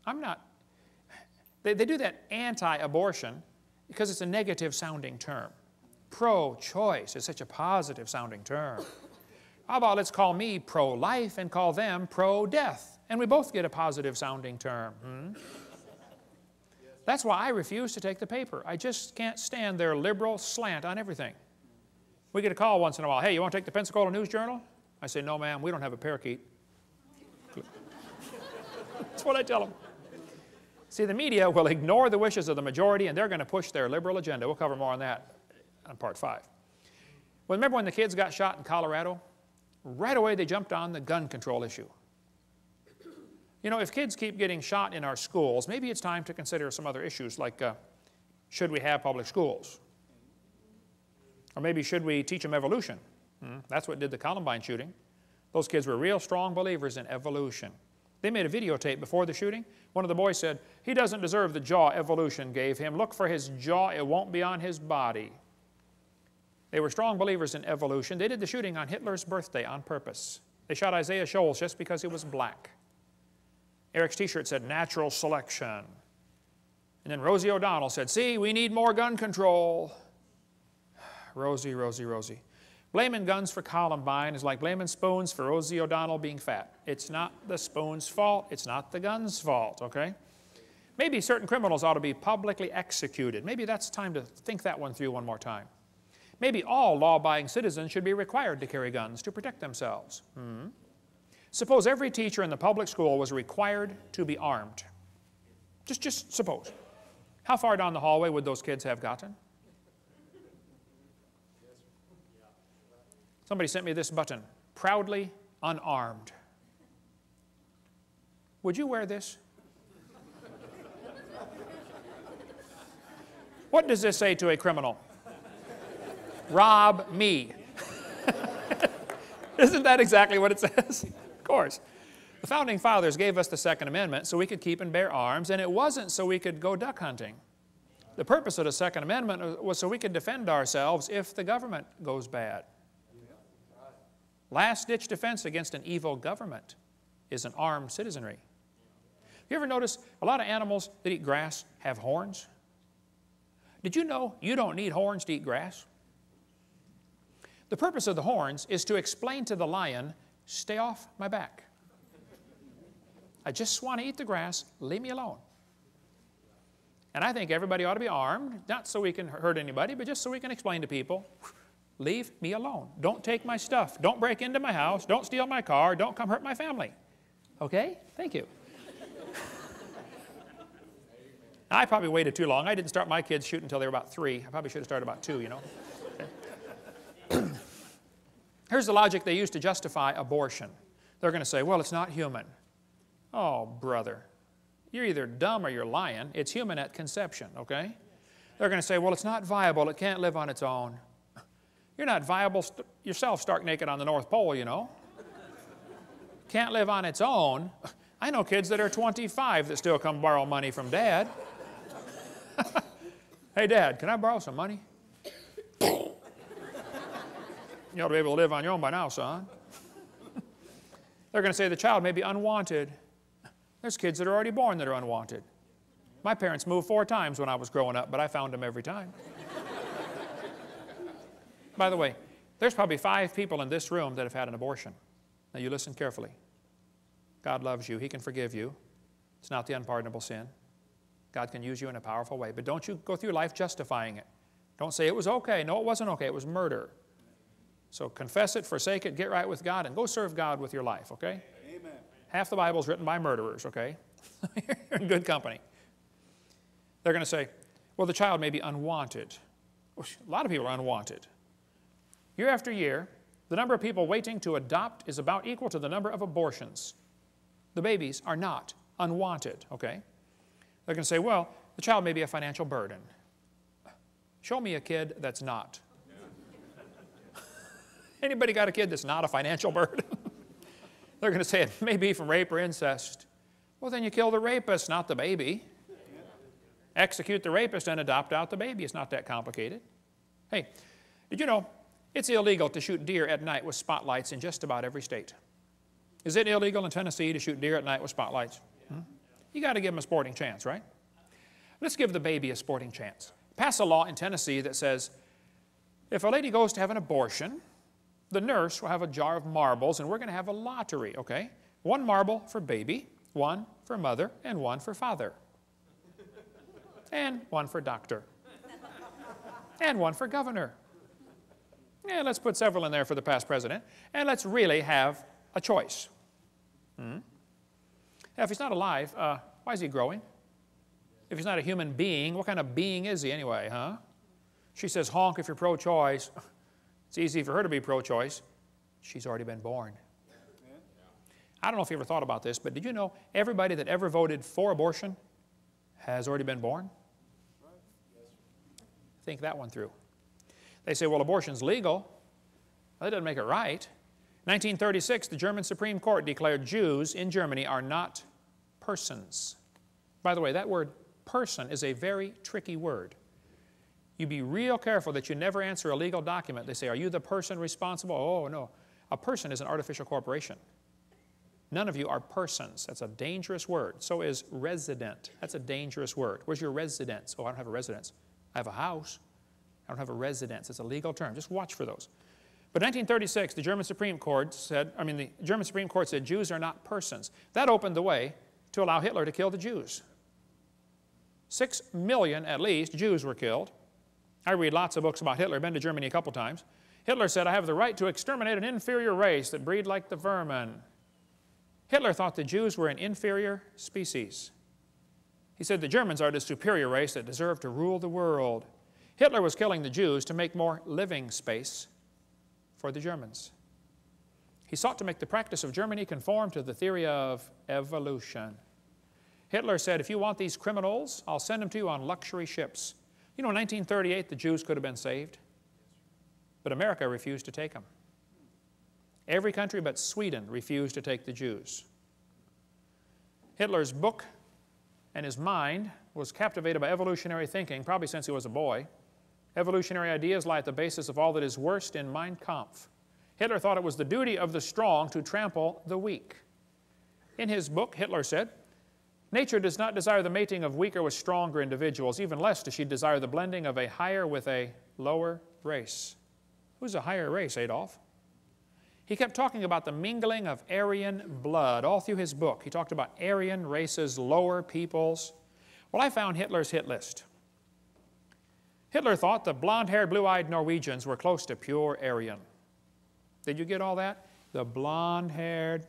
I'm not. They do that anti-abortion because it's a negative sounding term. Pro-choice is such a positive sounding term. How about let's call me pro-life and call them pro-death, and we both get a positive sounding term. That's why I refuse to take the paper. I just can't stand their liberal slant on everything. We get a call once in a while, hey, you want to take the Pensacola News Journal? I say, no, ma'am, we don't have a parakeet. That's what I tell them. See, the media will ignore the wishes of the majority, and they're going to push their liberal agenda. We'll cover more on that on Part 5. Well, remember when the kids got shot in Colorado? Right away they jumped on the gun control issue. You know, if kids keep getting shot in our schools, maybe it's time to consider some other issues like should we have public schools? Or maybe should we teach them evolution? That's what did the Columbine shooting. Those kids were real strong believers in evolution. They made a videotape before the shooting. One of the boys said, he doesn't deserve the jaw evolution gave him. Look for his jaw, it won't be on his body. They were strong believers in evolution. They did the shooting on Hitler's birthday on purpose. They shot Isaiah Shoals just because he was black. Eric's t-shirt said natural selection. And then Rosie O'Donnell said, see, we need more gun control. Rosie, Rosie, Rosie. Blaming guns for Columbine is like blaming spoons for Rosie O'Donnell being fat. It's not the spoon's fault. It's not the gun's fault, okay? Maybe certain criminals ought to be publicly executed. Maybe that's time to think that one through one more time. Maybe all law-abiding citizens should be required to carry guns to protect themselves. Suppose every teacher in the public school was required to be armed. Just suppose. How far down the hallway would those kids have gotten? Somebody sent me this button, proudly unarmed. Would you wear this? What does this say to a criminal? Rob me. Isn't that exactly what it says? Of course. The Founding Fathers gave us the Second Amendment so we could keep and bear arms, and it wasn't so we could go duck hunting. The purpose of the Second Amendment was so we could defend ourselves if the government goes bad. Last-ditch defense against an evil government is an armed citizenry. You ever notice a lot of animals that eat grass have horns? Did you know you don't need horns to eat grass? The purpose of the horns is to explain to the lion, stay off my back. I just want to eat the grass, leave me alone. And I think everybody ought to be armed, not so we can hurt anybody, but just so we can explain to people, leave me alone. Don't take my stuff. Don't break into my house. Don't steal my car. Don't come hurt my family. Okay? Thank you. I probably waited too long. I didn't start my kids shooting until they were about 3. I probably should have started about 2, you know. Okay. Here's the logic they use to justify abortion. They're going to say, well, it's not human. Oh, brother. You're either dumb or you're lying. It's human at conception, okay? They're going to say, well, it's not viable. It can't live on its own. You're not viable yourself stark naked on the North Pole, you know. Can't live on its own. I know kids that are 25 that still come borrow money from Dad. Hey, Dad, can I borrow some money? You ought to be able to live on your own by now, son. They're going to say the child may be unwanted. There's kids that are already born that are unwanted. My parents moved 4 times when I was growing up, but I found them every time. By the way, there's probably 5 people in this room that have had an abortion. Now you listen carefully. God loves you. He can forgive you. It's not the unpardonable sin. God can use you in a powerful way. But don't you go through life justifying it. Don't say it was okay. No, it wasn't okay. It was murder. So confess it, forsake it, get right with God, and go serve God with your life, okay? Amen. Half the Bible is written by murderers, okay? You're in good company. They're going to say, well, the child may be unwanted. A lot of people are unwanted. Year after year, the number of people waiting to adopt is about equal to the number of abortions. The babies are not unwanted, okay? They're going to say, well, the child may be a financial burden. Show me a kid that's not. Anybody got a kid that's not a financial burden? They're going to say it may be from rape or incest. Well, then you kill the rapist, not the baby. Execute the rapist and adopt out the baby. It's not that complicated. Hey, did you know it's illegal to shoot deer at night with spotlights in just about every state? Is it illegal in Tennessee to shoot deer at night with spotlights? You got to give them a sporting chance, right? Let's give the baby a sporting chance. Pass a law in Tennessee that says if a lady goes to have an abortion, the nurse will have a jar of marbles, and we're going to have a lottery, okay? 1 marble for baby, 1 for mother, and 1 for father. And 1 for doctor. And 1 for governor. And let's put several in there for the past president. And let's really have a choice. Now, if he's not alive, why is he growing? If he's not a human being, what kind of being is he anyway, huh? She says, honk if you're pro-choice. It's easy for her to be pro-choice. She's already been born. I don't know if you ever thought about this, but did you know everybody that ever voted for abortion has already been born? Think that one through. They say, well, abortion's legal. Well, that doesn't make it right. 1936, the German Supreme Court declared Jews in Germany are not persons. By the way, that word person is a very tricky word. You be real careful that you never answer a legal document. They say, are you the person responsible? Oh, no. A person is an artificial corporation. None of you are persons. That's a dangerous word. So is resident. That's a dangerous word. Where's your residence? Oh, I don't have a residence. I have a house. I don't have a residence. It's a legal term. Just watch for those. But in 1936, the German Supreme Court said, Jews are not persons. That opened the way to allow Hitler to kill the Jews. 6 million, at least, Jews were killed. I read lots of books about Hitler. I've been to Germany a couple times. Hitler said, I have the right to exterminate an inferior race that breed like the vermin. Hitler thought the Jews were an inferior species. He said the Germans are the superior race that deserve to rule the world. Hitler was killing the Jews to make more living space for the Germans. He sought to make the practice of Germany conform to the theory of evolution. Hitler said, if you want these criminals, I'll send them to you on luxury ships. You know, in 1938, the Jews could have been saved, but America refused to take them. Every country but Sweden refused to take the Jews. Hitler's book and his mind was captivated by evolutionary thinking, probably since he was a boy. Evolutionary ideas lie at the basis of all that is worst in Mein Kampf. Hitler thought it was the duty of the strong to trample the weak. In his book, Hitler said, nature does not desire the mating of weaker with stronger individuals, even less does she desire the blending of a higher with a lower race. Who's a higher race, Adolf? He kept talking about the mingling of Aryan blood all through his book. He talked about Aryan races, lower peoples. Well, I found Hitler's hit list. Hitler thought the blonde-haired, blue-eyed Norwegians were close to pure Aryan. Did you get all that? The blonde-haired,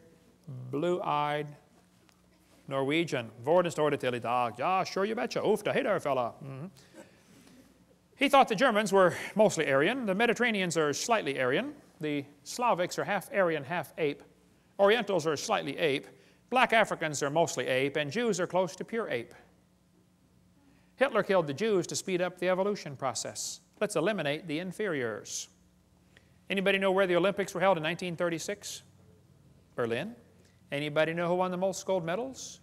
blue-eyed Norwegian. Worden står det till I dag. Ja, sure you betcha. Ufta, hey there, fella. He thought the Germans were mostly Aryan. The Mediterraneans are slightly Aryan. The Slavics are half Aryan, half ape. Orientals are slightly ape. Black Africans are mostly ape. And Jews are close to pure ape. Hitler killed the Jews to speed up the evolution process. Let's eliminate the inferiors. Anybody know where the Olympics were held in 1936? Berlin. Anybody know who won the most gold medals?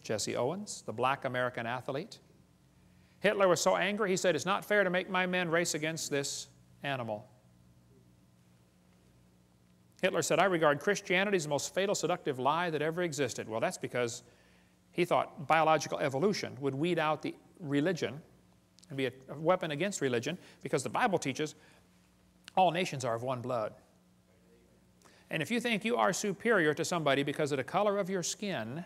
Jesse Owens, the black American athlete. Hitler was so angry, he said, it's not fair to make my men race against this animal. Hitler said, I regard Christianity as the most fatal, seductive lie that ever existed. Well, that's because he thought biological evolution would weed out the religion and be a weapon against religion, because the Bible teaches all nations are of one blood. And if you think you are superior to somebody because of the color of your skin,